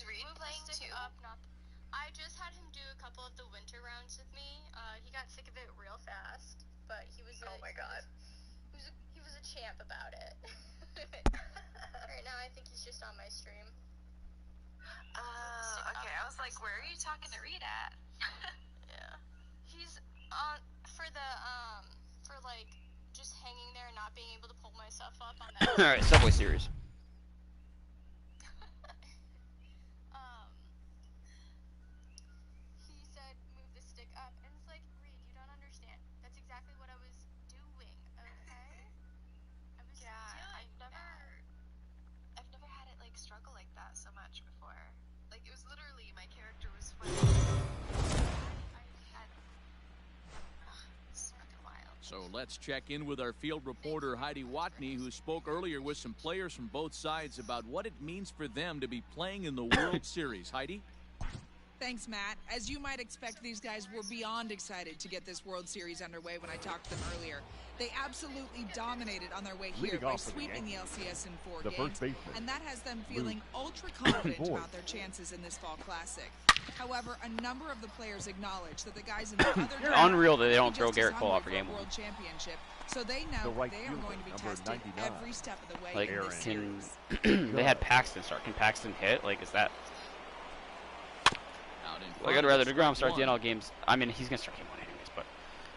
Reed playing too? I just had him do a couple of the winter rounds with me. He got sick of it real fast, but he was oh my god. He was a champ about it. Right now I think he's just on my stream. Okay, I was like, where are you talking to Reed at? Yeah. He's on for like just hanging there and not being able to pull myself up on that. Alright, Subway Series. He said move the stick up, and it's like, Reed, you don't understand. That's exactly what I was doing, okay? I was I've never had it like struggle like that so much before. Like it was literally my character was fighting. It's fucking wild. So let's check in with our field reporter Heidi Watney, who spoke earlier with some players from both sides about what it means for them to be playing in the World Series. Heidi? Thanks, Matt. As you might expect, these guys were beyond excited to get this World Series underway when I talked to them earlier. They absolutely dominated on their way here by sweeping the LCS in 4 games, and that has them feeling ultra confident about their chances in this fall classic. However, a number of the players acknowledge that the guys in the other unreal that they don't throw Garrett Cole out for game 1. World Championship, so they know they are going to be tested every step of the way like, in this series. They had Paxton start. Can Paxton hit? Like, is that... Like, I'd rather DeGrom start the NL games. I mean, he's going to start game 1 anyways, but...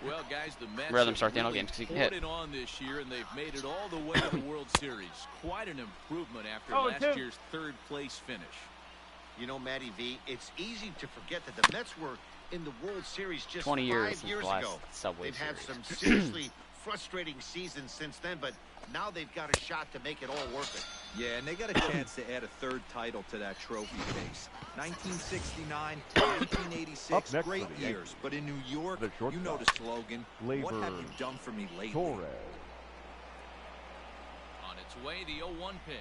Well, guys, the Mets rather than start the NL games because he can hit. It on this year, and they've made it all the way to the World Series. Quite an improvement after last year's third-place finish. You know, Matty V, it's easy to forget that the Mets were in the World Series just 20 years 5 years last ago. Subway They've had Series. some seriously frustrating seasons since then, but now they've got a shot to make it all worth it. Yeah, and they got a chance to add a third title to that trophy case. 1969, 1986, great years. But in New York, you know the slogan, what have you done for me lately? On its way, the 0-1 pitch.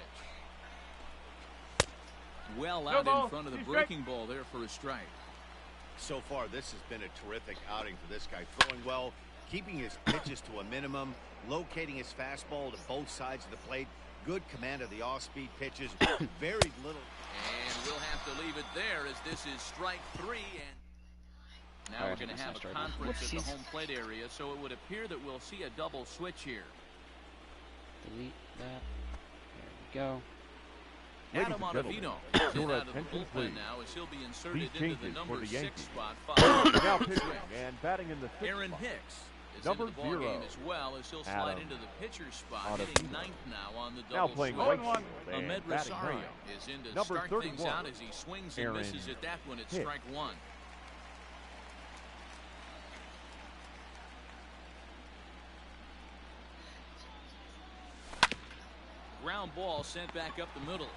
Well out in front of the breaking ball there for a strike. So far, this has been a terrific outing for this guy. Throwing well, keeping his pitches to a minimum, locating his fastball to both sides of the plate. Good command of the off-speed pitches. Very little. And we'll have to leave it there as this is strike 3. And now we're going to have a conference at the home plate area, so it would appear that we'll see a double switch here. Delete that. There we go. Adam Ottavino is in out of the bullpen now as he'll be inserted into the number 6 spot. Now pitching and batting in the 6th Aaron spot. Hicks is Number into the ball 0. game as well as he'll slide into the pitcher's spot, hitting 9th now on the Now double playing switch. right field and Ahmed batting Rosario 9. is in to Number start things 31. out as he swings and Aaron misses at that one at Hicks. strike 1. Ground ball sent back up the middle.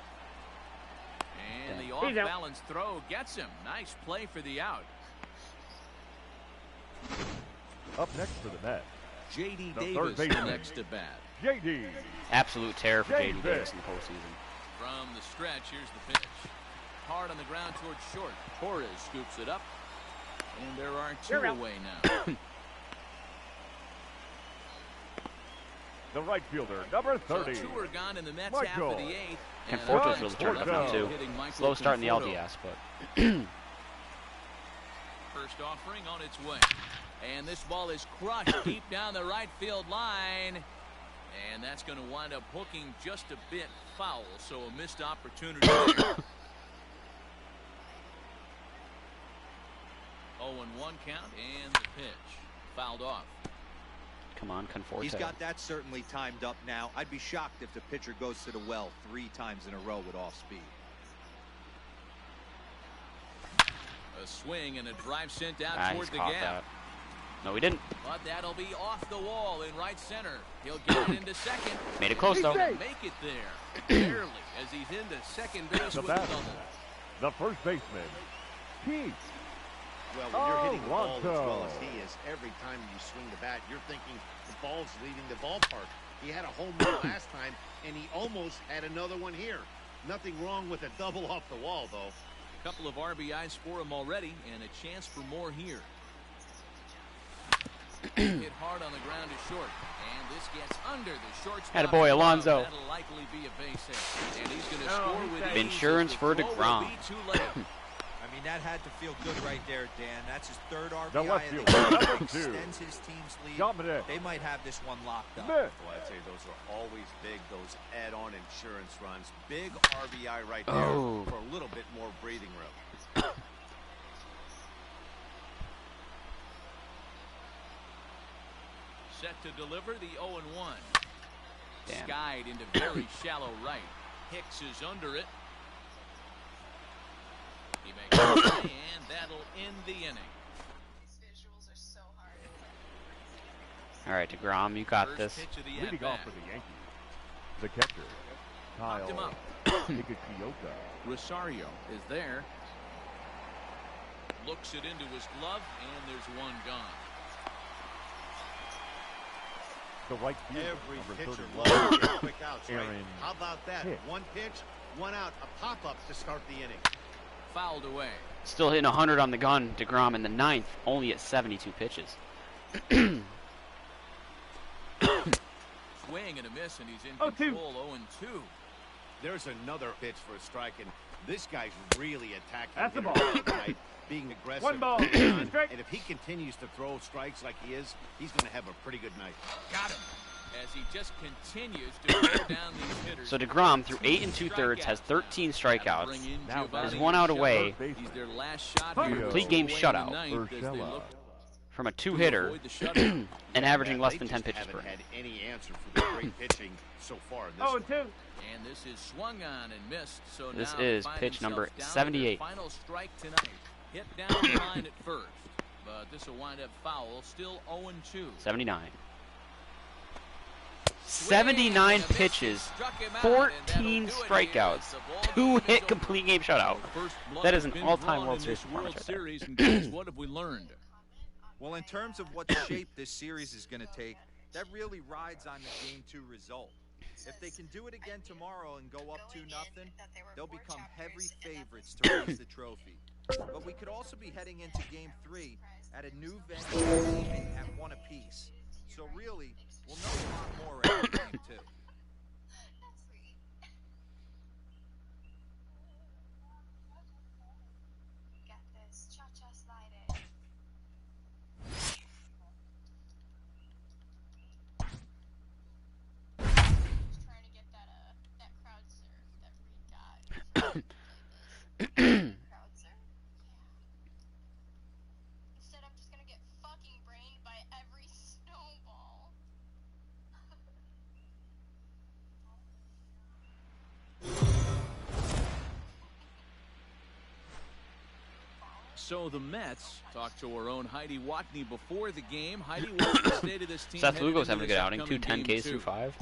And the off-balance throw gets him. Nice play for the out. Up next for the Mets, J.D. the Davis third baseman. next to bat. J.D. Absolute terror for J.D. Davis in the postseason. From the stretch, here's the pitch. Hard on the ground towards short. Torres scoops it up. And there are 2 away now. The right fielder, number 30. So 2 are gone in the Mets Michael. half of the 8th. Conforto's really turned up now, too. Slow start in the LDS, but... First offering on its way. And this ball is crushed deep down the right field line. And that's going to wind up hooking just a bit foul. So a missed opportunity there. 0-1 count and the pitch. Fouled off. Come on, Conforto. He's got that certainly timed up now. I'd be shocked if the pitcher goes to the well 3 times in a row with off speed. A swing and a drive sent out He's toward the caught gap. that. No, he didn't. But that'll be off the wall in right center. He'll get it into second. Made it close, though. Make it there. Barely, as he's into second base with a double. The first baseman, Pete. Well, when you're hitting the ball as well as he is, every time you swing the bat, you're thinking the ball's leaving the ballpark. He had a home run last time, and he almost had another one here. Nothing wrong with a double off the wall, though. A couple of RBIs for him already, and a chance for more here. Hit hard on the ground to short. And this gets under the short spot. Attaboy, Alonso. That'll likely be a base hit. And he's going to score with ease. Insurance for The throw will DeGrom. be too late. I mean, that had to feel good right there, Dan. That's his third RBI. The left of the fielder, game. number 2. Extends his team's lead. Dominic. They might have this one locked up. Smith. Well, I'd say those are always big, those add-on insurance runs. Big RBI right there Oh. for a little bit more breathing room. Set to deliver the 0-1. Damn. Skied into very shallow right. Hicks is under it. He makes a play, and that'll end the inning. These visuals are so hard. All right, DeGrom, you got First this. pitch of the Leading off at-bat. for the Yankees, the catcher, Knocked him Kyle up. Higashioka. Rosario is there. Looks it into his glove, and there's one gone. The right fielder, Every number pitcher 31, loves to get quick outs, right? Aaron How about that? Hicks. One pitch, one out, a pop-up to start the inning. Fouled away. Still hitting 100 on the gun. DeGrom in the 9th, only at 72 pitches. Swing and a miss, and he's in 0-2. control. 0-2. There's another pitch for a strike, and this guy's really attacking. That's the hitter ball. tonight, being aggressive. One ball. early on, Strike. and if he continues to throw strikes like he is, he's going to have a pretty good night. Got him. As he just continues to throw down these hitters. So DeGrom, through 8 2/3, has 13 strikeouts. Bring in Now Giovanni There's one out Urshela. away. He's their last shot Complete here. game Away in shutout. the ninth as they Urshela. look From a to two-hitter avoid the shutout. and averaging Yeah, less they than 10 just pitches per haven't inning. had any answer for the great pitching so far in this one. 0-2. And this is swung on and missed. So This now is find pitch number themselves down to their 78. Final strike tonight. Hit down the line at first, but this will wind up foul. Still 0-2. 79. 79 pitches, 14 strikeouts, 2-hit complete game shutout. That is an all-time World Series performance right there. Series, and guys, what have we learned? Well, in terms of what shape this series is going to take, that really rides on the Game 2 result. If they can do it again tomorrow and go up 2-0, they'll become heavy favorites to raise the trophy. But we could also be heading into Game 3 at a new venue aiming at 1 apiece. So really, we'll know a lot more after Game 2. Get this. Cha-cha slide it. Just trying to get that crowd surf that Reed got. Crowd surf. Instead, I'm just gonna get fucking brained by every snowball. So the Mets talked to our own Heidi Watney before the game. Heidi, what's the state of this team? Seth headed Lugo's into having a this good outing. upcoming 2 10 Game Ks through 2? 5.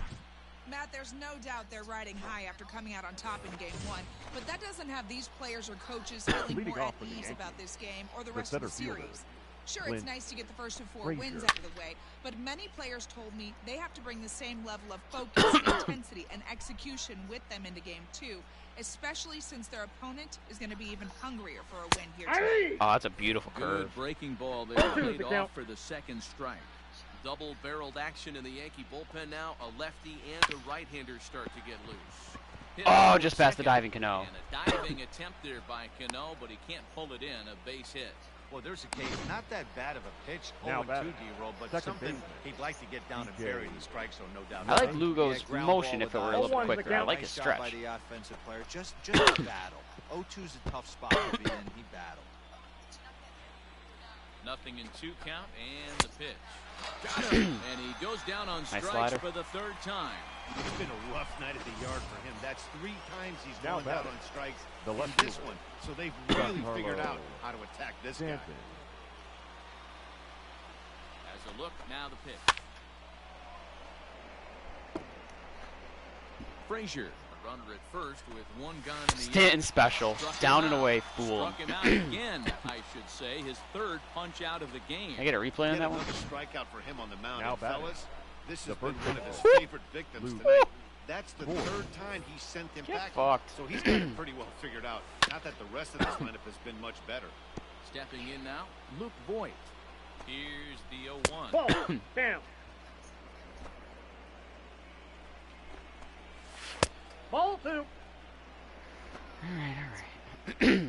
Matt, there's no doubt they're riding high after coming out on top in Game 1, but that doesn't have these players or coaches feeling Leading more at off for the ease Yankees, about this game or the the rest of the center fielder, series. Sure, it's Clint nice to get the first of 4 Frazier. wins out of the way, but many players told me they have to bring the same level of focus, intensity, and execution with them into Game 2, especially since their opponent is going to be even hungrier for a win here tonight. Oh, that's a beautiful Good curve. breaking ball there, 0-2 played the off count. for the second strike. Double-barreled action in the Yankee bullpen now. A lefty and a right-hander start to get loose. Hit Oh, over just past the second. diving Cano. And a diving attempt there by Cano, but he can't pull it in. A base hit. Well, there's a case, not that bad of a pitch, Now 0-2 batting. D-roll, but Second something baseman. he'd like to get down and DJ. bury in the strike zone, no doubt. I like Yeah, Lugo's ground motion ball if it with were a eyes. little 0-1 bit the quicker. I count. like Nice his job stretch. by the offensive player. Just a battle. 0-2's a tough spot to be in. He battled. Nothing in 2 count, and the pitch. Got him. And he goes down on strikes slider. for the 3rd time. It's been a rough night at the yard for him. That's 3 times he's Now gone out batting. on strikes The in left this fielder, one. So they've really Giancarlo figured out how to attack this guy. Stanton. As a look, now the pitch. Frazier, a runner at first with 1 gone in the Stanton inning. special. Struck him Down and out. away, fool. Struck him out again, I should say. His 3rd punch out of the game. Can I get a replay on Yet that one? another strikeout for him on the mound. Now And batting. fellas, this The has been first one of his pitch. favorite victims Lou. tonight. That's the Four. 3rd time he sent him Get back. fucked. So he's got it pretty well figured out. Not that the rest of this lineup has been much better. Stepping in now, Luke Voigt. Here's the 0-1. Ball. Down. Ball 2. All right.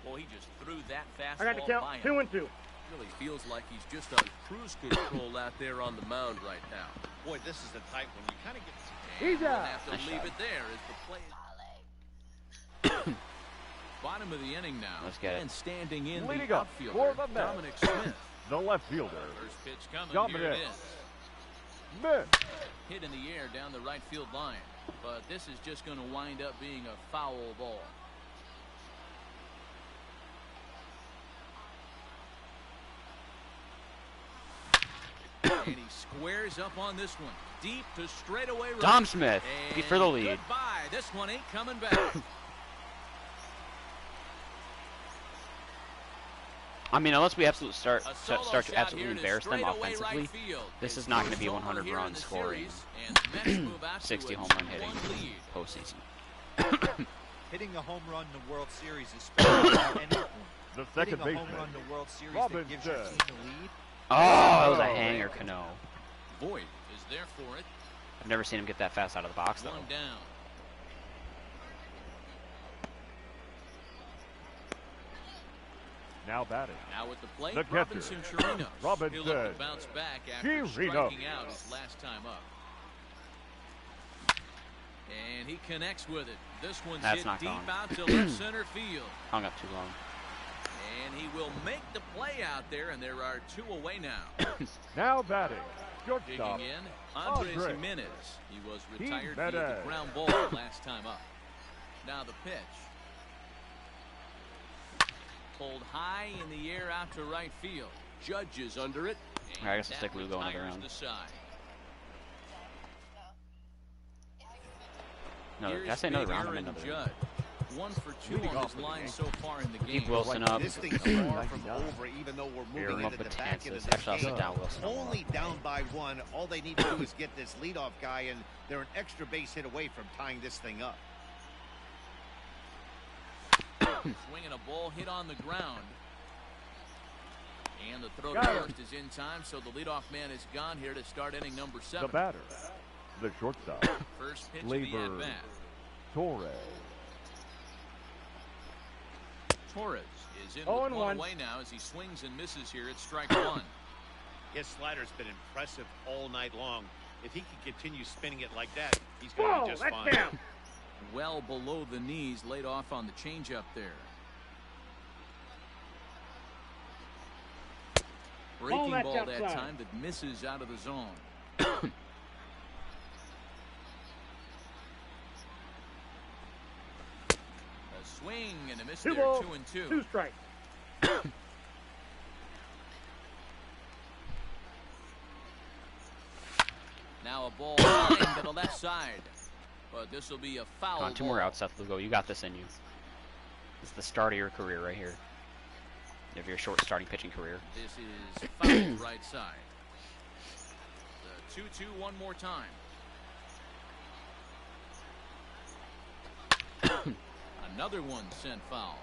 Well, he just threw that fastball I got to count by him. 2 and 2. Really feels like he's just on cruise control out there on the mound right now. Boy, this is the type when you kind of get... He's We'll out. have to Nice leave shot. it there as the play. Bottom of the inning now. Let's get it. And standing in Leading the up outfielder, for the Mets. Dominic Smith. The left fielder. First pitch coming. Dominic Here it is. Smith. Hit in the air down the right field line. But this is just going to wind up being a foul ball. And he squares up on this one. Deep to straightaway right. Dom Smith, And for the lead. Goodbye. This one ain't coming back. I mean, unless we absolutely start A solo to shot absolutely here to embarrass them straightaway offensively, right field. this His is not going to first be home run 100 here in runs the scoring, series, and the Mets move out to 60 a home run 2-1 hitting lead. postseason. Hitting a home run in the World Series is special at any point. The second Hitting a home baseman. run in the World Series Robin that gives your says. team the lead. Oh, that was a hanger, Cano. Voigt is there for it. I've never seen him get that fast out of the box, though. One down. Now batting. Now with the plate, The catcher, Robinson Chirinos. Robinson He'll look to bounce back after Chirinos. striking out his last time up. And he connects with it. This one's That's hit not deep gone. out to left center field. Hung up too long. And he will make the play out there, and there are 2 away now. Now batting. Shortstop. Digging in, Andres Andres. Jimenez. He was He retired via the Jimenez. ground ball last time up. Now the pitch. Pulled high in the air out to right field. Judge is under it. All right, I guess and I'll stick that Lugo another retires round. the side. No, did I Here's say another Big round? I Aaron meant another Judge. round. 1 for 2 on his line so far in the game. Keep Wilson up. This thing's far from over, even though we're moving Aaron into up the back end of Betances. this Actually, I'll game. sit down Wilson. Only down by 1. All they need to do is get this leadoff guy, and they're an extra base hit away from tying this thing up. Swinging a ball hit on the ground. And the throw to Got him. first is in time, so the leadoff man is gone here to start inning number 7. The batter. The shortstop. First pitch of Labor. the at-bat. Torres. Torres is in with 0-1. one away now as he swings and misses here at strike 1. His slider's been impressive all night long. If he can continue spinning it like that, he's going to be just fine. down. Well below the knees, laid off on the changeup there. Breaking that's ball that outside. time that misses out of the zone. A swing and a miss there, 2-2. 2 strikes. Now a ball lined to the left side. But this will be a foul Come on, 2 ball. more outs, Seth Lugo. You got this in you. It's the start of your career right here. Of your short starting pitching career. This is foul right side. The 2-2 one more time. Another one sent foul.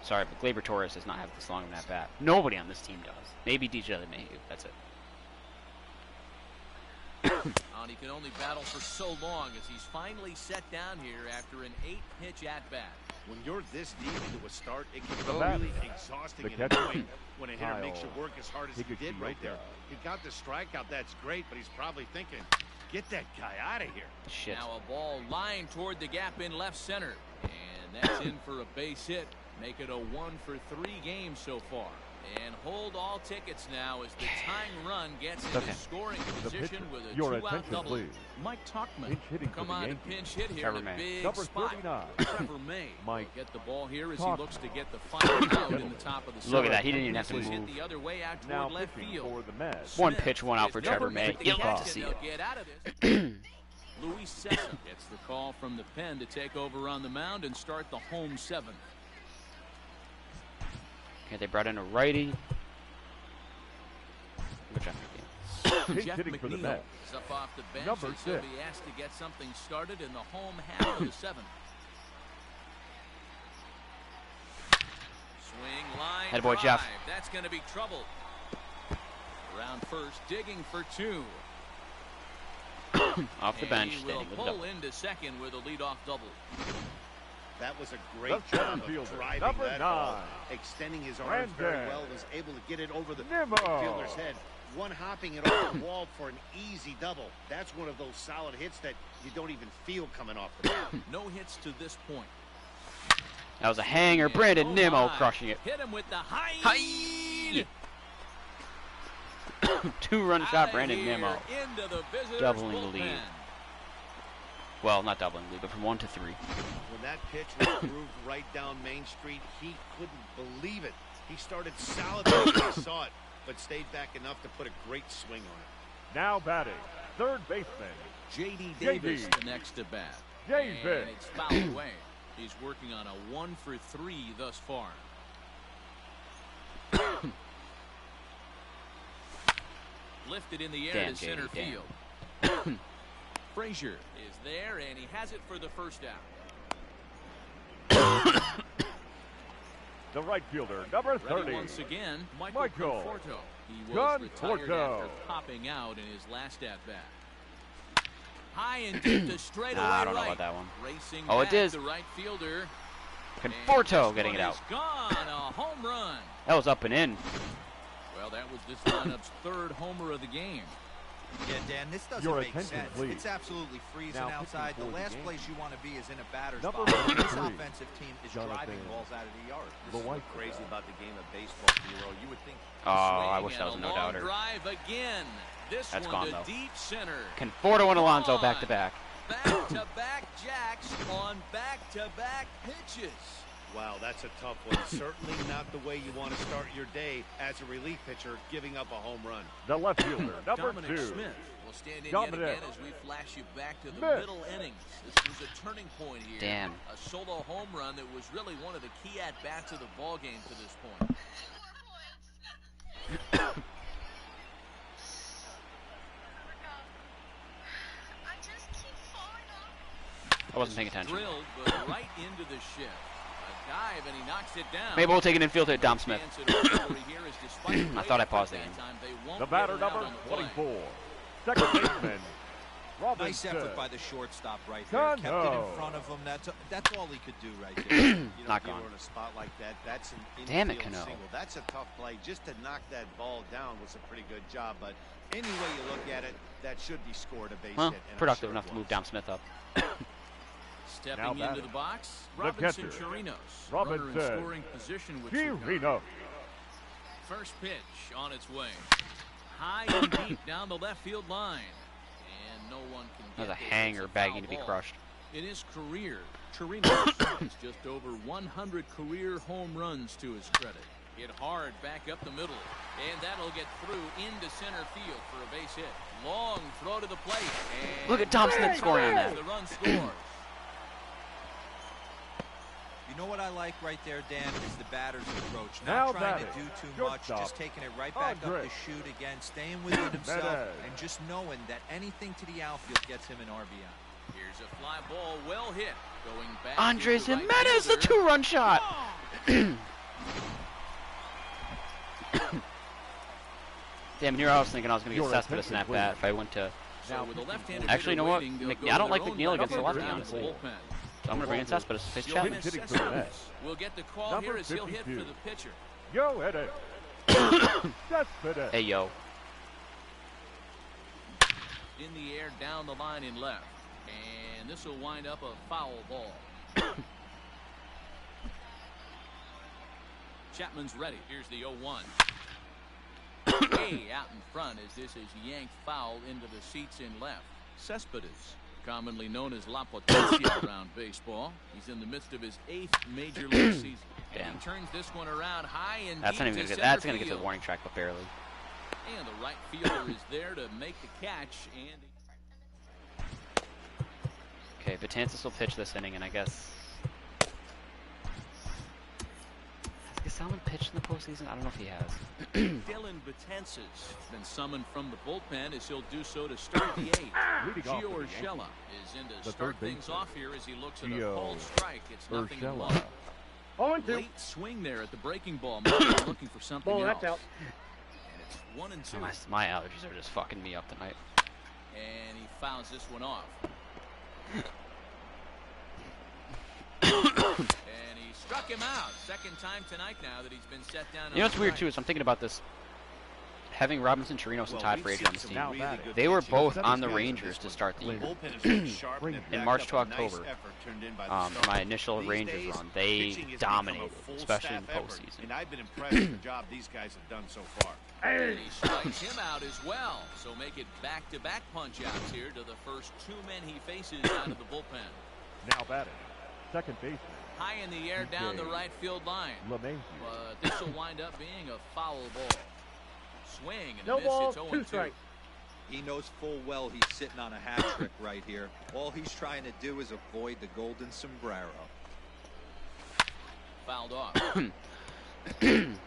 Sorry, but Gleyber Torres does not have this long of an at-bat. Nobody on this team does. Maybe DJ LeMahieu. That's it. And he can only battle for so long as he's finally set down here after an 8-pitch at-bat. When you're this deep into a start, it can The be batter. really exhausting The and catcher. annoying when a hitter makes you Kyle work as hard as he did right there. He got the strikeout, that's great, but he's probably thinking, get that guy out of here. Shit. Now a ball lined toward the gap in left center. And that's in for a base hit. Make it a 1 for 3 games so far. And hold all tickets now as the tying run gets into Okay. scoring The position pitcher. with a Your 2-out attention, double. please. Mike Tuchman Pinch hitting for come the on to Yankees. pinch hit here Trevor in a May. big Number spot. 39. Trevor May Mike will get the ball here as he Tuchman. looks to get the final out in the top of the Look at circle. that. He didn't even have to This move. hit the other way out Now toward left pitching field. for the Mets. One Smith pitch, one out is for never Trevor May. made the You catch, love to and see they'll it. get out of this. Luis Cessa gets the call from the pen to take over on the mound and start the home 7th. Okay, they brought in a righty. Good job, Mickey. Jeff hitting for the McNeil Mets. is up off the bench, Number and so 6. he asked to get something started in the home half of the 7th. Swing line. Head boy, Jeff. That's going to be trouble. Around first, digging for 2. Off the bench, he will standing with pull double. into second with a leadoff double. That was a great job of driving that ball, extending his arms very well, was able to get it over the fielder's head. One hopping it off the wall for an easy double. That's one of those solid hits that you don't even feel coming off the bat. No hits to this point. That was a hanger. Brandon Nimmo crushing it. Hit him with the high. 2-run shot, Brandon Nimmo. Doubling the bullpen. lead. Well, not doubling the lead, but from 1 to 3. When that pitch was grooved right down Main Street, he couldn't believe it. He started celebrating when he saw it, but stayed back enough to put a great swing on it. Now batting, third baseman, J.D. Davis, the next to bat. Davis. And it's fouled away. He's working on a 1 for 3 thus far. Lifted in the air to center field. Frazier is there, and he has it for the first out. The right fielder, number 30. Ready once again, Michael Conforto. He was retired after popping out in his last at-bat. High and deep to straightaway I don't know right. about that one. Racing Oh, it back is. the right fielder. Conforto getting it out. Gone, a home run. That was up and in. Well, that was this lineup's 3rd homer of the game. Yeah, Dan, this doesn't make sense. It's absolutely freezing outside. The last place you want to be is in a batter's box. This offensive team is driving balls out of the yard. This is what's crazy about the game of baseball, Hero. You would think. Oh, I wish that was a no-doubter. Drive again. This That's one gone, to though. deep center. Conforto and Alonso back-to-back. Back-to-back jacks on back-to-back pitches. Wow, that's a tough one. Certainly not the way you want to start your day as a relief pitcher, giving up a home run. The left fielder, number Dominic 2. Smith will stand in yet again as we flash you back to the middle innings. This was a turning point here. Damn. A solo home run that was really one of the key at-bats of the ball game to this point. I just keep falling off. I wasn't paying attention. Drilled, but right into the shift. A dive, and he knocks it down. Maybe we'll take an infield hit, Dom Smith. I thought I paused the game. The batter, number 24. Second baseman, Robinson. Nice effort by the shortstop right there. Kept it in front of him. That's all he could do right there. You know, Not if you gone. were in a spot like that, that's an Damn it, infield Cano. single. That's a tough play. Just to knock that ball down was a pretty good job. But any way you look at it, that should be scored a base Well, hit. And I'm productive sure enough it to move was. Dom Smith up. Stepping into the box, the Robinson catcher, Chirinos. Robinson Runner in scoring position with Chirinos. First pitch on its way. High and deep down the left field line. And no one can That was a get this. hanger It's begging foul to be ball. crushed. In his career, Chirinos has just over 100 career home runs to his credit. Hit hard back up the middle. And that'll get through into center field for a base hit. Long throw to the plate. And Look at Dom Smith scoring on that. The run scores. You know what I like right there, Dan, is the batter's approach. Now Not trying to batting, do too much, shortstop, just taking it right back up Andres. the chute again, staying within himself, Jimenez. and just knowing that anything to the outfield gets him an RBI. Here's a fly ball, well hit. Going back. Andres to the right Jimenez, the fielder. 2-run shot. Damn, here I was thinking I was going to get Your Cespedes in that attention, bat if I went to... So with the left-handed Actually, you know what? hitter waiting, they'll I don't go like their own McNeil against the lineup lefty, around honestly. the So bullpen. I'm going to bring in Cespedes to face Joe Chapman. hitting for the net. We'll get the call Number here as he'll hit for 52. the pitcher. Go hit it. Cespedes. Hey, yo. In the air, down the line in left. And this will wind up a foul ball. Chapman's ready. Here's the 0-1. Way out in front as this is yanked foul into the seats in left. Cespedes, commonly known as La Potencia around baseball. He's in the midst of his 8th major league season. And Damn. he turns this one around high and That's not deep even to gonna get. That's center gonna get to the field. warning track, but barely. And the right fielder is there to make the catch. And Okay, Betances will pitch this inning, and I guess. Has Salmon pitched in the postseason? I don't know if he has. Dylan Betances has been summoned from the bullpen as he'll do so to start the 8th. Leading off Gio for the Yankees, Urshela is in to the start third things baseman, off here as he looks at a Gio called strike. It's nothing in Urshela. one. Late swing there at the breaking ball. Maybe looking for something else. That's out. And it's 1-2. My allergies are just fucking me up tonight. And he fouls this one off. And he struck him out. Second time tonight now that he's been set down. You know what's weird too is I'm thinking about this. Having Robinson Chirinos and Todd Frazier on the team, they were both on the Rangers to start the year. In March to October, my initial Rangers run, they dominated, especially in the postseason. And I've been impressed with the job these guys have done so far. And he strikes him out as well. So make it back-to-back punch-outs here to the first two men he faces out of the bullpen. Now batting, second baseman. High in the air down the right field line. But this will wind up being a foul ball. Swing and a miss. Ball, It's 2 strikes. He knows full well he's sitting on a hat trick right here. All he's trying to do is avoid the golden sombrero. Fouled off.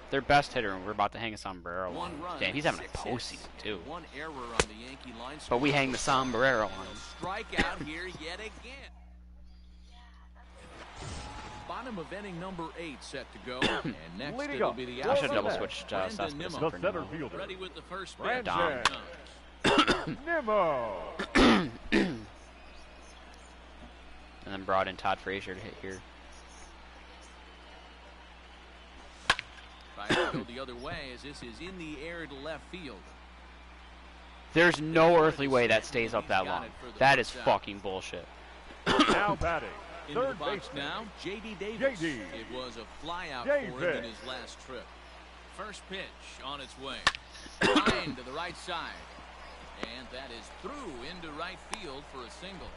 Their best hitter, and we're about to hang a sombrero on him. Run, Damn, he's having a 6 postseason hits. too. One error on the Yankee line. But we hang the sombrero on him. Strikeout here yet again. Bottom of inning number 8 set to go. And next it'll be the I should have double outfielder, switched Brandon Cespedes Nimmo. for The center Nimmo. fielder. Ready with the first pitch. Brandon Dom. Nimmo. And then brought in Todd Frazier to hit here. Tries to go the other way as this is in the air to left field. There's no earthly way that stays up that long. That is fucking bullshit. Now batting, Into the third box baseman. now, J.D. Davis. J.D. It was a flyout Davis. for him in his last trip. First pitch on its way. Line to the right side. And that is through into right field for a single.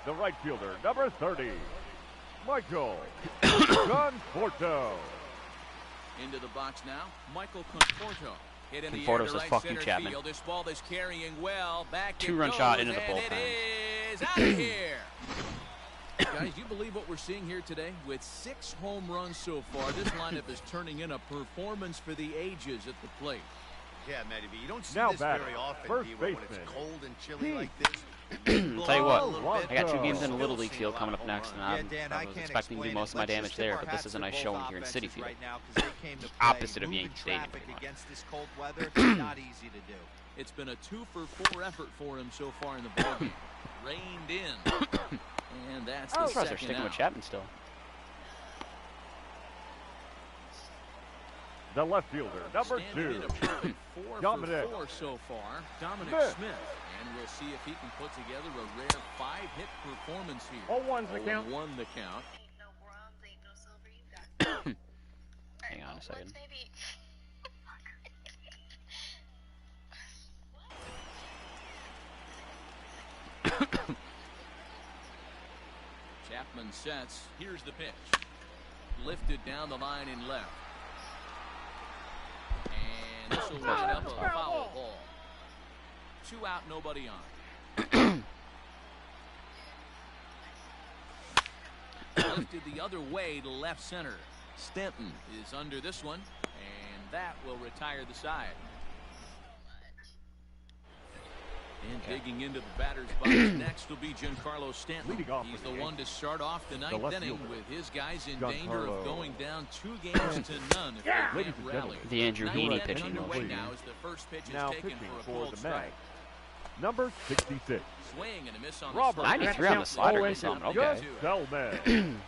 The right fielder, number 30, Michael Conforto. Into the box now, Michael Conforto. Hit in the air Conforto to says, right "Fuck you, center Chapman." field. This ball is carrying well. Back it 2-run goes, shot into the and bullpen. It is out of here. Guys, you believe what we're seeing here today? With 6 home runs so far, this lineup is turning in a performance for the ages at the plate. Yeah, Matty V, you don't see Now this batting, very often, first D, when it's baseman. cold and chilly like this. I'll tell you what, Blow a little I got 2 bit. games in the Little Still League seeing field a lot coming of up home next, and runs. I was expecting to do most of my damage there, but this is a nice showing here in City Field. Opposite of Yankee Stadium, pretty much. Against this cold weather, it's not easy to do. It's been a 2-for-4 effort for him so far in the ballgame. Reined in. And that's the I'm surprised they're second sticking out. with Chapman still. The left fielder, number Standing 2, in a perfect 4 Dominic for 4 so far. Dominic Smith. Smith. And we'll see if he can put together a rare 5-hit performance here. 0-1's the count. 0-1 the count. Ain't no bronze, ain't no silver, you got Hang on a second. Let's maybe. Chapman sets. Here's the pitch. Lifted down the line in left. And this will wind up a foul ball. 2 out, nobody on. Lifted the other way to left center. Stanton is under this one, and that will retire the side. And digging into the batter's box next will be Giancarlo Stanton. Leading off He's for the the one to start off the The 9th left inning fielder, with his guys in Giancarlo. danger of going down 2 games to none if they Ladies can't and rally. gentlemen, The Andrew Ninth Heaney inning pitching underway motion. now as the first pitch is now taken pitching for a for cold the strike. Mac, number 66, Swing and a miss on Robert the slide. 93 on the slider, Oh, or something. Gus Okay. Selman. And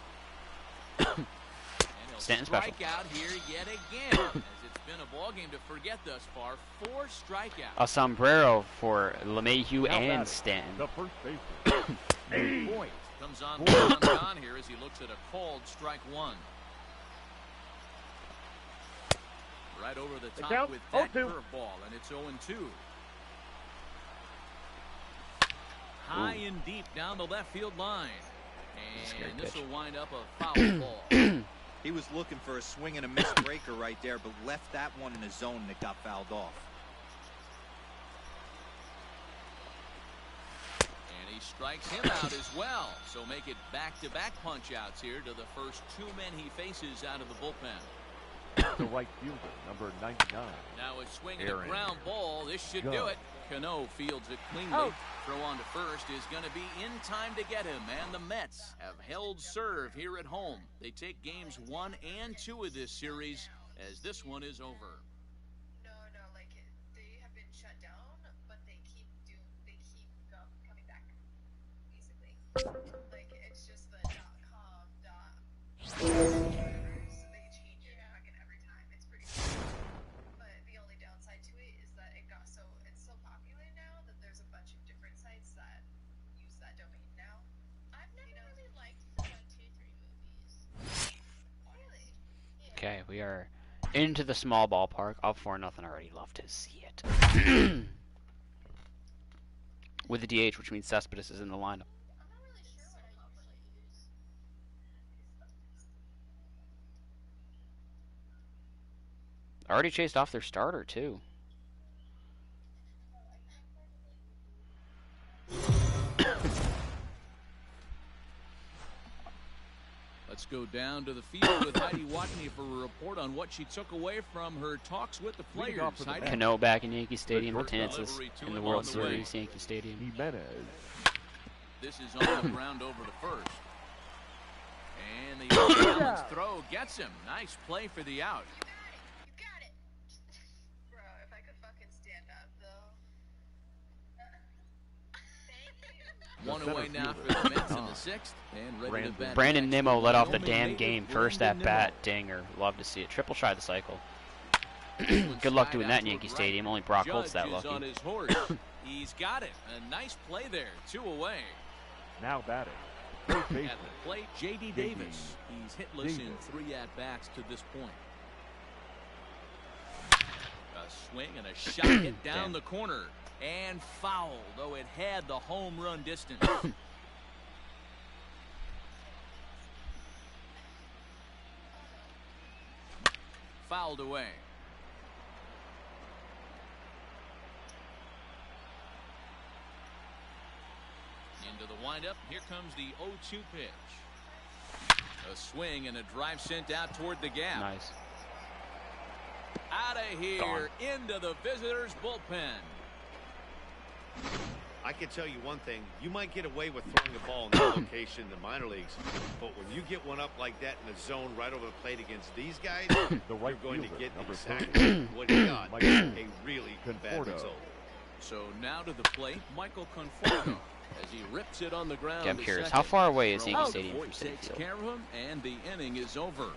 he'll Stanton special. strike out here yet again, as it's been a ball game to forget thus far. 4 strikeouts. A sombrero for LeMahieu Now and batting, Stanton. the first baseman, Boyd comes on here as he looks at a called strike 1. Right over the top count, with that 0-2. curveball, and it's 0-2. High and deep down the left field line. Scary And this pitch. will wind up a foul ball. He was looking for a swing and a miss breaker right there, but left that one in a zone that got fouled off. And he strikes him out as well. So make it back-to-back punch-outs here to the first 2 men he faces out of the bullpen. the right fielder, number 99, Now a swing and a Aaron ground ball. This should do it. Cano fields it cleanly. Throw on to first is going to be in time to get him. And the Mets have held serve here at home. They take games 1 and 2 of this series as this one is over. No, like they have been shut down, but they keep coming back. Basically, like it's just the .com so they change it fucking every time. It's pretty cool. But the only downside to it is that it's so popular now that there's a bunch of different sites that use that domain now. I've never really liked the 1, 2, 3 movies. Really? Yeah. Okay, we are into the small ballpark. Up 4-0 already. Love to see it. With the DH, which means Cespedes is in the lineup. I'm not really sure what I usually use. Already chased off their starter, too. Let's go down to the field with Heidi Watney for a report on what she took away from her talks with the players. Cano back in Yankee Stadium. Matanzas in the World Series, Yankee Stadium. Jimenez. This is on the ground over to first. And the Marlins throw gets him. Nice play for the out. You got it. Bro, if I could fucking stand up though. Thank you. One away now for the Mets in the 6th. And ready to bat. Brandon Nimmo led off the damn game. First at bat, dinger. Love to see it. Triple try the cycle. Good luck doing that in Yankee Stadium. Only Brock Holt's that lucky. On his horse. He's got it. A nice play there. 2 away. Now batting. At the plate, J.D. Davis. He's hitless in 3 at-bats to this point. A swing and a shot hit down the corner. And foul, though it had the home run distance. Fouled away. Into the windup. Here comes the 0-2 pitch. A swing and a drive sent out toward the gap. Nice. Out of here into the visitors' bullpen. I can tell you one thing. You might get away with throwing a ball in that location in the minor leagues, but when you get one up like that in the zone right over the plate against these guys, you're going to get exactly what he got. A really bad result. So now to the plate, Michael Conforto. As he rips it on the ground. Yeah, I'm curious. How far away is Yankee Stadium from Citi takes Field? care of him, and the inning is over.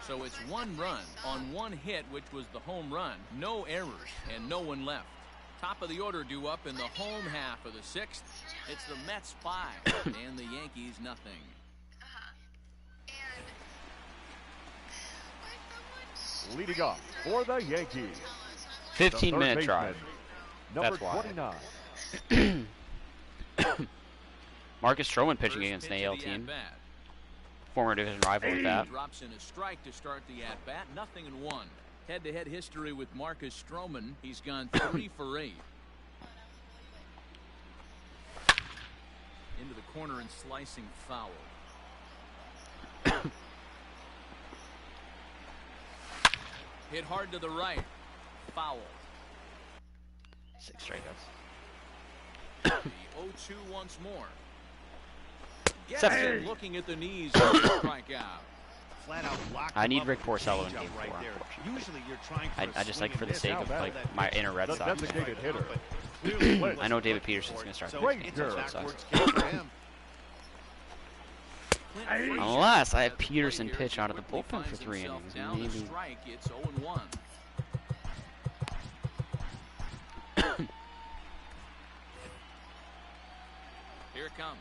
So it's 1 run on 1 hit, which was the home run. No errors, and no one left. Top of the order due up in the home half of the 6th. It's the Mets 5, and the Yankees nothing. Leading off for the Yankees. 15-minute drive. Number That's why. 29. Marcus Stroman pitching against an AL team. Former division rival with that. Drops in a strike to start the at-bat. 0-1. Head-to-head history with Marcus Stroman. He's gone 3 for 8. Into the corner and slicing foul. Hit hard to the right. Foul. 6 strikeouts. The 0-2 once more. Gets it, looking at the knees of the strikeout. Flat out locked I need him Rick up Porcello with in a Game changeup 4, right there. unfortunately. Usually you're trying for I just like for the sake of like that my inner Red Sox. Designated hitter. I know David Peterson's going to start the Great game. girl. Unless I have Peterson pitch out of the bullpen for 3 innings. Down the Maybe. strike, it's 0-1. Here it comes.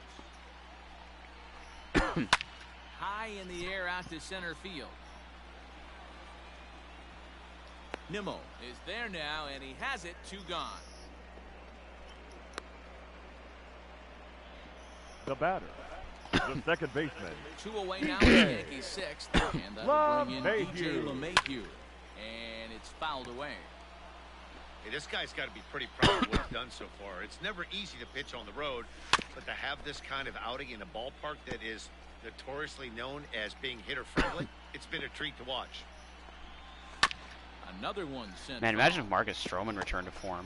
High in the air out to center field. Nimmo is there now, and he has it. 2 gone. The batter. The second baseman. 2 away now in the Yankees 6th. And that'll bring in DJ LeMahieu. And it's fouled away. Hey, this guy's got to be pretty proud of what he's done so far. It's never easy to pitch on the road, but to have this kind of outing in a ballpark that is notoriously known as being hitter-friendly, it's been a treat to watch. Another one sent. Man, imagine if Marcus Stroman returned to form.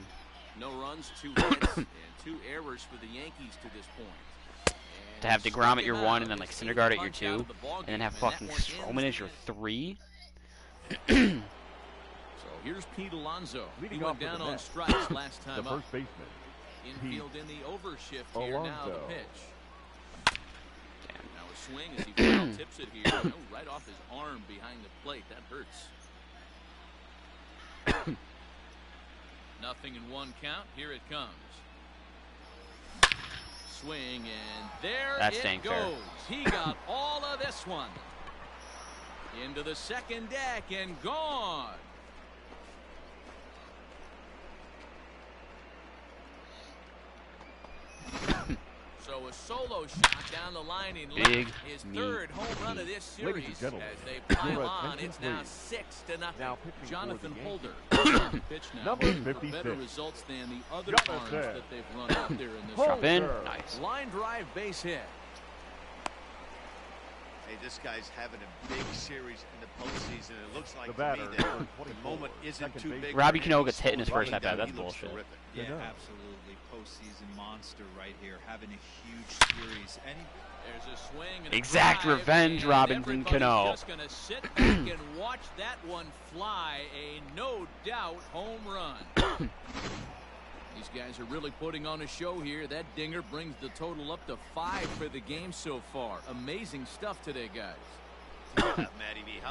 No runs, 2 hits, and 2 errors for the Yankees to this point. To have DeGrom at your 1 and then like Syndergaard at your 2, and then have fucking Stroman as your 3. So here's Pete Alonso. He went down on strikes last time up. First baseman. Infield in the overshift here now. The pitch. Now a swing as he foul tips it here. Oh, right off his arm behind the plate. That hurts. Nothing in 1 count. Here it comes. Swing, and there it goes. He got all of this one. Into the second deck and gone. So a solo shot down the line in left. His 3rd home run of this series as they pile on. It's now 6-0. Jonathan Holder. Pitch now for better results than the other arms that they've run out there in this Drop in. Nice. Line drive base hit. Hey, this guy's having a big series in the postseason. It looks like the to me that the moment isn't too big. Robbie Cano gets hit in his first at-bat. That's bullshit. Yeah, absolutely. Postseason monster right here, having a huge series. There's a swing and exact revenge, Robinson Cano. Just gonna sit back and watch that one fly. A no doubt home run. These guys are really putting on a show here. That dinger brings the total up to 5 for the game so far. Amazing stuff today, guys.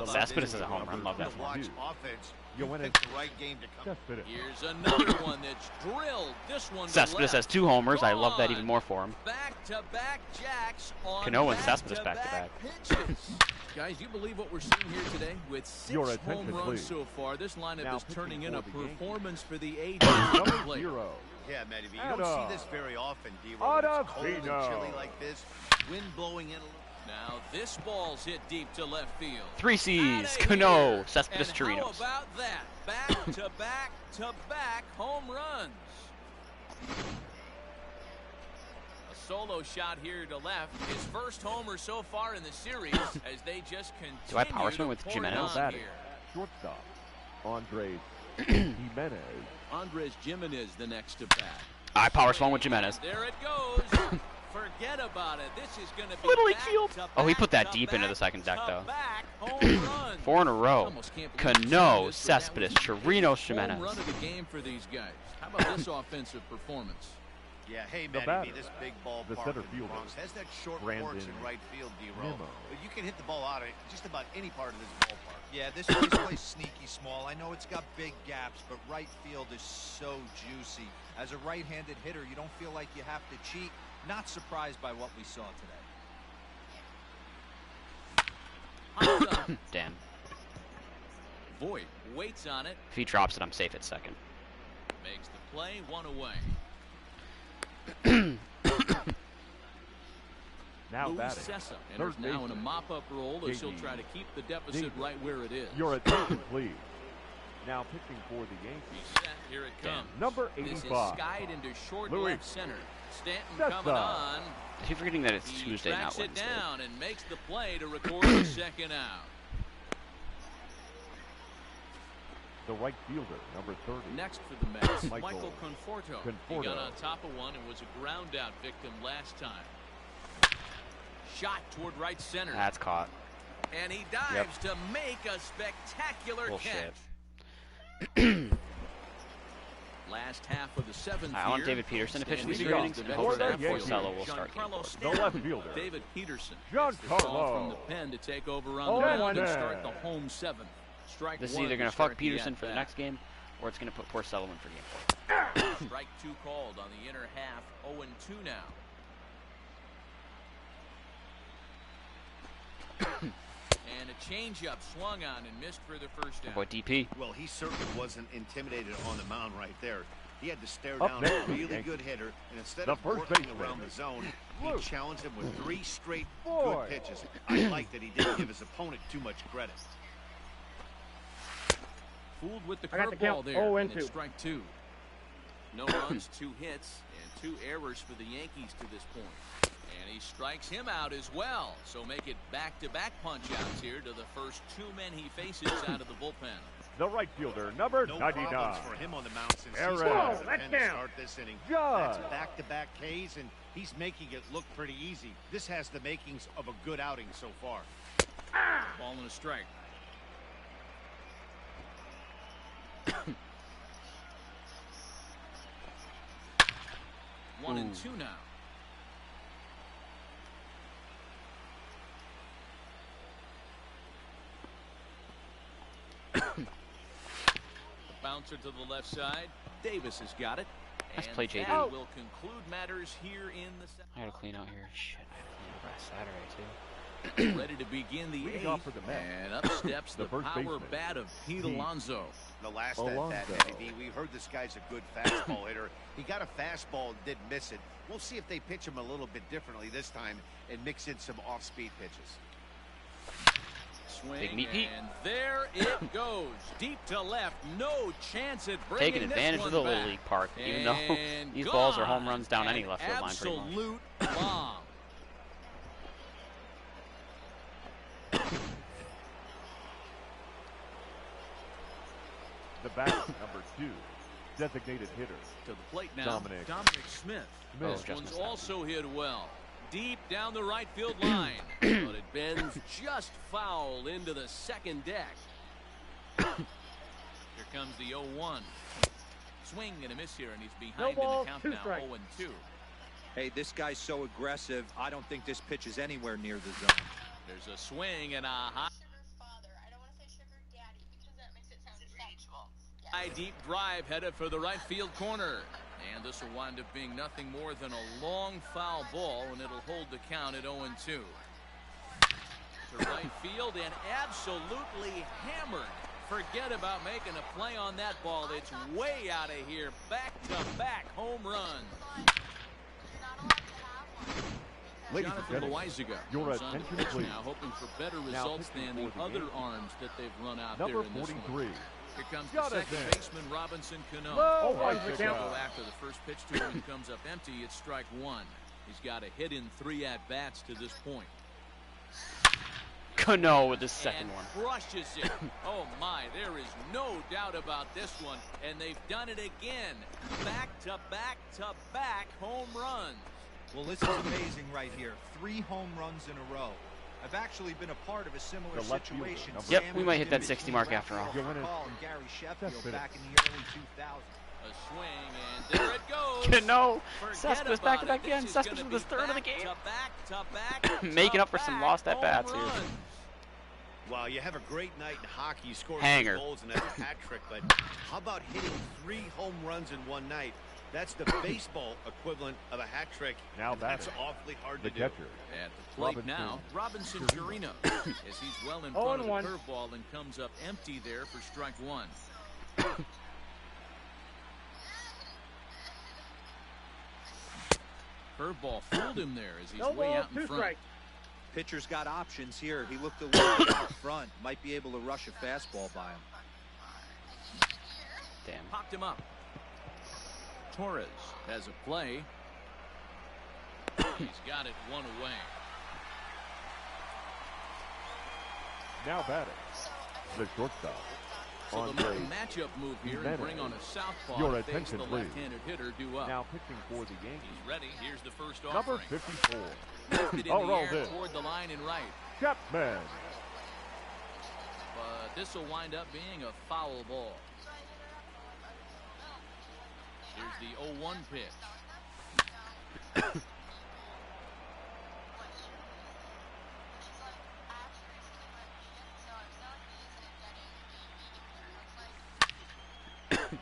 Cespedes is a home run. Love that one. Offense. You win it. The right game to come. Here's another one that's drilled. This one. Cespedes has 2 homers. I love that even more for him. Back-to-back jacks on Cano and Cespedes back-to-back. Guys, you believe what we're seeing here today? With 6 home runs so far, this lineup is turning in a performance for the ages. Yeah, Matty V, you don't see this very often, D-Roll. It's cold and chilly like this. Wind blowing in a little. Now this ball's hit deep to left field. 3 C's. Cano, Cespedes, Chirinos. How about that? Back-to-back home runs. A solo shot here to left. His first homer so far in the series as they just continue. Do I power swing with Jimenez? Shortstop, Andres Jimenez. Andres Jimenez the next to bat. I power swung with Jimenez. There it goes. Forget about it. This is going to be Little League field. Oh, he put that deep into the second deck, though. 4 in a row. Cano, Cespedes, Chirinos, Jimenez. Run of the game for these guys. How about this offensive performance? Yeah, hey, Matty B, this big ballpark in the Bronx has that short porch in right field, D-Roll. But you can hit the ball out of just about any part of this ballpark. Yeah, this place plays sneaky small. I know it's got big gaps, but right field is so juicy. As a right-handed hitter, you don't feel like you have to cheat. Not surprised by what we saw today. Damn. Voit waits on it. If he drops it, I'm safe at second. Makes the play, 1 away. Now batting. Cessa enters now in a mop-up role as he'll try to keep the deficit right where it is. Your attention, please. Now pitching for the Yankees. Set. Here it comes. Number 85. This is skied into short left center. Stanton coming on. Is he forgetting that it's Tuesday, not Wednesday? He tracks it down and makes the play to record the second out. The right fielder, number 30. Next for the Mets, Michael Conforto. He got on top of one and was a ground out victim last time. Shot toward right center. That's caught. And he dives to make a spectacular catch. Last half of the 7th. I want David Peterson to pitch in these innings, and hopefully Porcello will start game 4. The left fielder, David Peterson. Giancarlo from the pen to take over on the mound and start the home 7th. Strike this is either going to fuck Peterson for the next game, or it's going to put Porcello in for game 4. Strike 2 called on the inner half. 0-2 now. And a changeup swung on and missed for the first out. Boy, DP. Well, he certainly wasn't intimidated on the mound right there. He had to stare down a really good hitter, and instead of working around the zone, he challenged him with 3 straight good pitches. I like that he didn't give his opponent too much credit. Fooled with the curveball there, and it's strike 2. No runs, 2 hits, and 2 errors for the Yankees to this point. And he strikes him out as well. So make it back-to-back punch-outs here to the first 2 men he faces out of the bullpen. the right fielder, number No 99. problems for him on the mound since Aaron. he's got to pen to start this inning. Judge. That's back-to-back Ks, and he's making it look pretty easy. This has the makings of a good outing so far. Ball and a strike. 1-2 now. Bouncer to the left side. Davis has got it. Nice And play, JD. that will conclude matters here in the I gotta clean out here. Shit, I gotta clean up last Saturday too. ready to begin the Leading eighth. off for the Mets, And up steps the the first power baseman, bat of Pete Alonso. The last Alonso. at bat, MLB, we heard this guy's a good fastball hitter. He got a fastball and did miss it. We'll see if they pitch him a little bit differently this time and mix in some off-speed pitches. Swing, Big meat Pete. and there it goes. Deep to left. No chance at bringing Taking this advantage one of the back. Little League Park, even though And these balls are home gone. runs down any An left field line pretty much. absolute bomb. The bat, number 2, designated hitter. To the plate now, Dominic Smith. Oh, This just one's missed that also hit well. Deep down the right field line. But it bends just foul into the second deck. Here comes the 0-1. Swing and a miss here, and he's behind in the count now, 0-2. Hey, this guy's so aggressive, I don't think this pitch is anywhere near the zone. There's a swing and a high. Sugar father. I don't want to say sugar daddy because that makes it sound sexual. High deep drive headed for the right field corner. And this will wind up being nothing more than a long foul ball, and it'll hold the count at 0-2. To right field and absolutely hammered. Forget about making a play on that ball. It's way out of here. Back-to-back home runs. Ladies and Jonathan gentlemen, Loizaga your goes on to attention, pitch please. now, hoping for better Now results pitching than the for the other Yankees, arms that they've run out number there in this one. 43. Here comes the Jonathan. second baseman, Robinson Cano. Low Right Loizaga. to go after the first pitch to him comes up empty. It's strike one. He's got a hit in 3 at-bats to this point. Cano with the second And one. crushes it. Oh my, there is no doubt about this one. And they've done it again. Back-to-back-to-back home runs. Well, this is amazing right here. 3 home runs in a row. I've actually been a part of a similar The left fielder, situation. number Yep, we sandwiched might hit in that 60 mark between after all. Rafael Gillen Nadal and Gary Sheffield That's back in the early 2000s. A swing, and there it goes. Cano. Forget Cespedes about back-to-back it. again. This is Cespedes gonna with his be third of the game. back-to-back-to-back Making up for some lost home at-bats here. runs. Well, you have a great night in hockey. You score Hanger. goals and that's a hat trick, but how about hitting 3 home runs in one night? That's the baseball equivalent of a hat trick. Now That's batting, awfully hard the to do. catcher. At the plate Robinson now, Robinson Chirino, as he's well in front of the curveball and comes up empty there for strike one. Curveball fooled him there as he's way out in front. Pitcher's got options here. He looked a little bit out front. Might be able to rush a fastball by him. Damn. Popped him up. Torres has a play. He's got it one away. Now batting, the shortstop. So Andre they'll make a matchup move here and bring on a southpaw Your to face attention, the please. left-handed hitter due up. Now pitching for the Yankees, He's ready. Here's the first number offering. 54, Lifted in Oh, the rolled air in. toward the line and right. Chapman. But this will wind up being a foul ball. Here's the 0-1 pitch.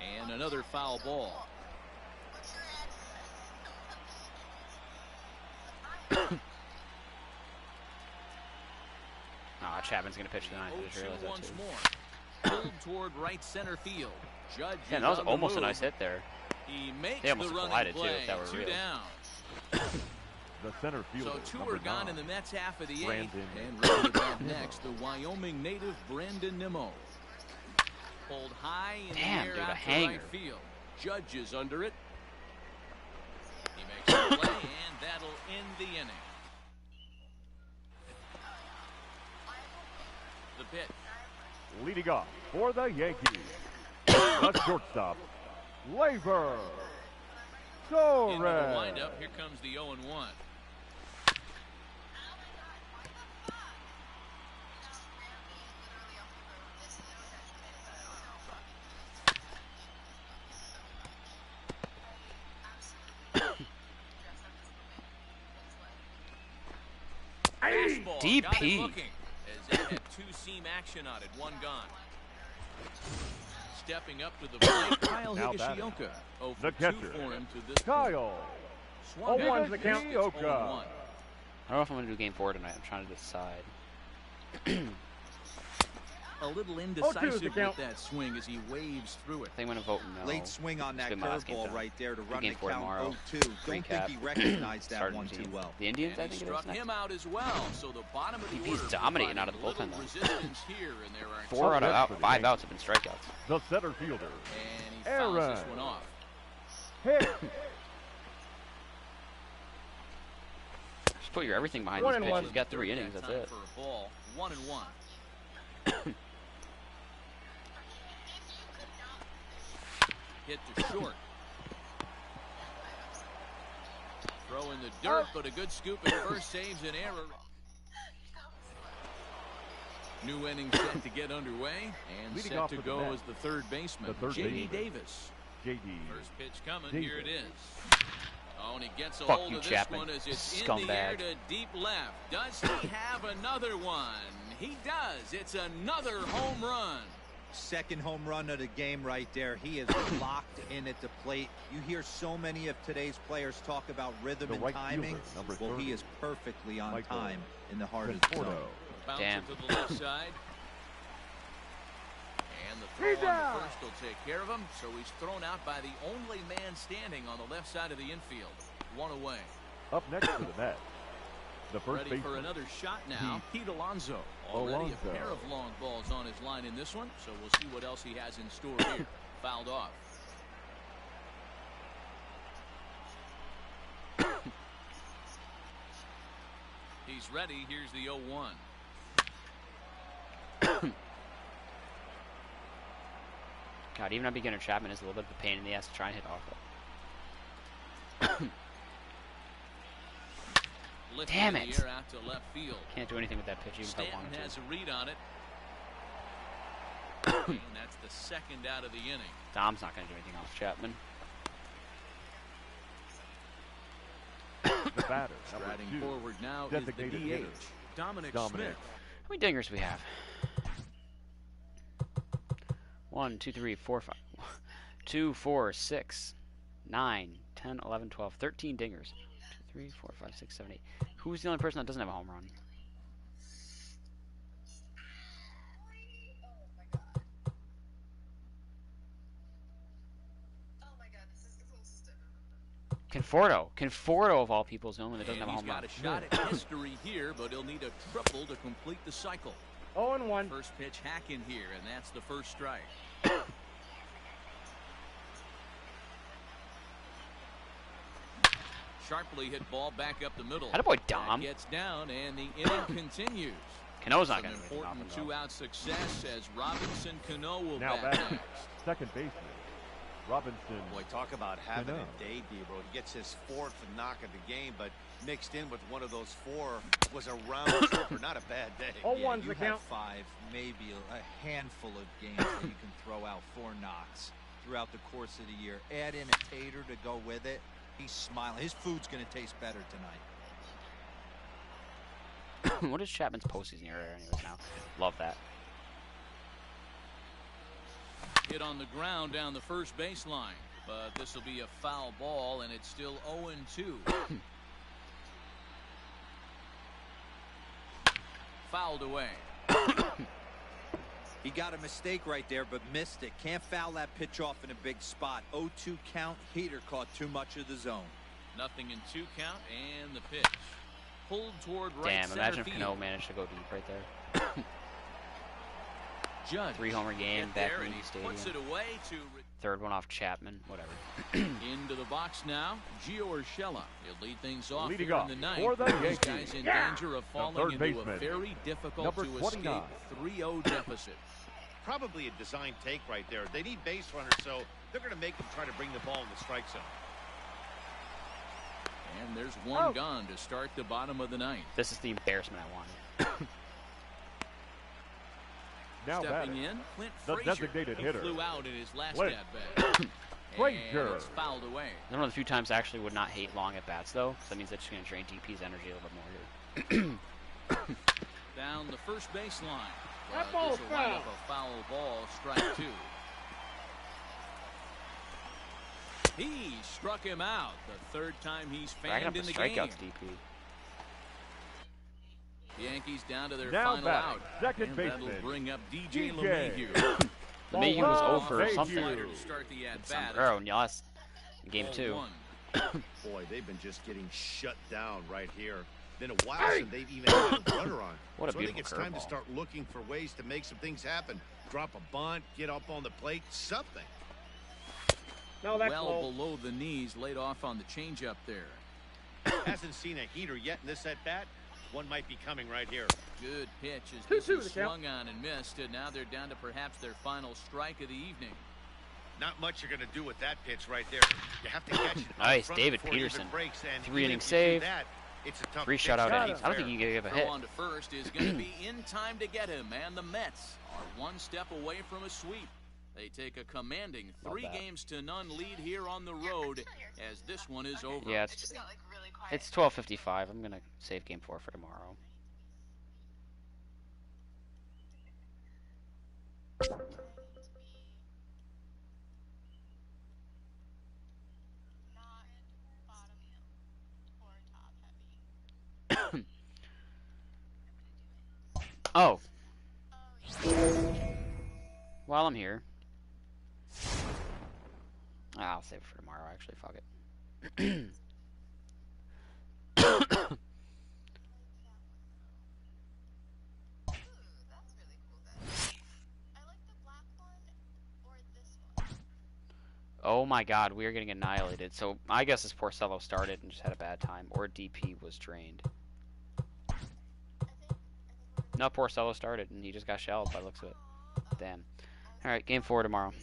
And another foul ball. Chapman's gonna pitch tonight. I just 0-2 realized that once too. more. Pulled toward right center field. Judge Yeah, is that was on the almost a move. nice hit there. He makes They almost the running collided, too, play. if that were 2 real. down. The center fielder, So 2 number are gone 9. in the Mets half of the 8th. Brandon And ready to bat next, the Wyoming native Brandon Nimmo. Pulled high in Damn, the air dude, a out to hanger. right field. Judge is under it. He makes the play, and that'll end the inning. The pitch. Leading off for the Yankees, the shortstop, Labor Torres. Into the windup, here comes the 0-1. DP. As that had two-seam action on it, one gone. Stepping up to the plate, Kyle Higashioka. The catcher, for him to this Kyle. Swung back, The count. it's 0-1. I don't know if I'm going to do game 4 tonight. I'm trying to decide. A little indecisive with that swing as he waves through it. I think I'm going to vote no. Late swing on that It's been my last game curveball time. right there to run the Game 4 count tomorrow. 0-2. Don't think he recognized that Starting one too team. well. The Indians, And I he think it struck is next. him out as well. So the bottom of the DP's order dominating out of the providing bullpen, little though. resistance here, and there are 4 out of 5 outs have been strikeouts. The center fielder, And he fouls Aaron. this one off. Hit. Just put your everything behind these pitches. He's got 3 innings. That's Time it. for a ball. 1-1. Hit to short. Throw in the dirt, but a good scoop at first saves an error. New inning set to get underway and Leading set off to for the go Mets, as the third baseman, baseman, J.D. Davis. J.D. First pitch coming, Davis. here it is. Oh, and he gets a Fuck hold you, of this Chapman. one as it's in the air Scumbag. to deep left. Does he have another one? He does. It's another home run. Second home run of the game right there. He is locked in at the plate. You hear so many of today's players talk about rhythm The and right timing. fielder, number Well, 30, he is perfectly on Michael time in the heart of the zone. Conforto. Damn. Bouncer to the left side. And the throw on the first will take care of him. So he's thrown out by the only man standing on the left side of the infield. One away. Up next for the Mets, the first Ready for baseman, another shot now. Pete Alonso. Already a pair of long balls on his line in this one. So we'll see what else he has in store here. Fouled off. He's ready. Here's the 0-1. God, even a beginner Chapman is a little bit of a pain in the ass to try and hit off it. Damn it! The air out to left field. Can't do anything with that pitch even if I Stanton wanted has to. a read on it. And that's the second out of the inning. Dom's not going to do anything off Chapman. the batter, number Striding 2, forward now is the designated DH, hitter, Dominic Dominic. Smith. How many dingers we have? 1, 2, 3, 4, 5. 2, 4, 6, 9, 10, 11, 12, 13 dingers. 2, 3, 4, 5, 6, 7, 8. Who's the only person that doesn't have a home run? Conforto of all people is the only one that doesn't have a home run. He's got a shot at history here, but he'll need a triple to complete the cycle. 0-1. First pitch hack in here, and that's the first strike. Sharply hit ball back up the middle. Attaboy, Dom. That gets down, and the inning continues. Cano's not Some going to do anything off important him, though. two-out success as Robinson Cano will Now bat batting, next. second baseman, Robinson. Boy, talk about having Cano. a day, Debo. He gets his 4th knock of the game, but mixed in with one of those 4 was a round tripper. Not a bad day. Yeah, you have 5, maybe a handful of games that you can throw out 4 knocks throughout the course of the year. Add in a tater to go with it. He's smiling. His food's going to taste better tonight. What is Chapman's postseason era anyways now? Love that. Hit on the ground down the first baseline, but this will be a foul ball, and it's still 0-2. Fouled away. He got a mistake right there, but missed it. Can't foul that pitch off in a big spot. 0-2 count. Heater caught too much of the zone. Nothing in 2 count, and the pitch. Pulled toward right Damn, center imagine if field. Cano managed to go deep right there. Judge 3-homer game, hit back there, in and the he stadium. puts it away to Third one off Chapman, whatever. into the box now. Gio Urshela. He'll lead things off Leading here off in the ninth. for the These Yankees. guys in danger of falling third into a baseman, very difficult number to 29, escape 3-0 deficit. Probably a design take right there. They need base runners, so they're going to make them try to bring the ball in the strike zone. And there's one gone to start the bottom of the ninth. This is the embarrassment I wanted. Now stepping in, Clint the Frazier. designated He hitter. flew out in his last Clint at-bat. Frazier. And it's fouled away. One of the few times I actually would not hate long at-bats, though. So that means that's going to drain DP's energy a little bit more here. Down the first baseline. That ball's This will wind up a foul ball, strike 2. He struck him out the third time he's fanned in the game. Strikeouts, DP. The Yankees down to their Now final back, out. second And baseman, that'll bring up DJ DJ. LeMahieu. LeMahieu was Ball over one, something. Mayhew. To start the at-bat. Sombrero in last game 2. Boy, they've been just getting shut down right here. Been a while since they've even had a runner on. What a so I think beautiful it's time to curveball. start looking for ways to make some things happen. Drop a bunt, get up on the plate, something. No, that's Well low. below the knees, laid off on the changeup there. Hasn't seen a heater yet in this at-bat. One might be coming right here. Good pitch as this 2-2 is the count. swung on and missed, and now they're down to perhaps their final strike of the evening. Not much you're going to do with that pitch right there. You have to catch it. Nice, front David before it even Peterson. breaks, and 3 even inning if you do save. that, it's a tough 3 pitch shutout to innings. get I don't fair. think you can give a Throw hit. on to first is going to be in time to get him, and the Mets are one step away from a sweep. They take a commanding 3-0 lead here on the road as this one is over. Yeah, It just got like really quiet. it's 12:55. I'm going to save game 4 for tomorrow. Not bottom or top heavy. Oh. While I'm here. I'll save it for tomorrow, actually. Fuck it. Ooh, that's really cool then. I like the black one or this one. Oh my god, we are getting annihilated. So, I guess this Porcello started and just had a bad time. Or DP was drained. I think No, Porcello started and he just got shelled by the looks of it. Damn. Alright, game 4 tomorrow.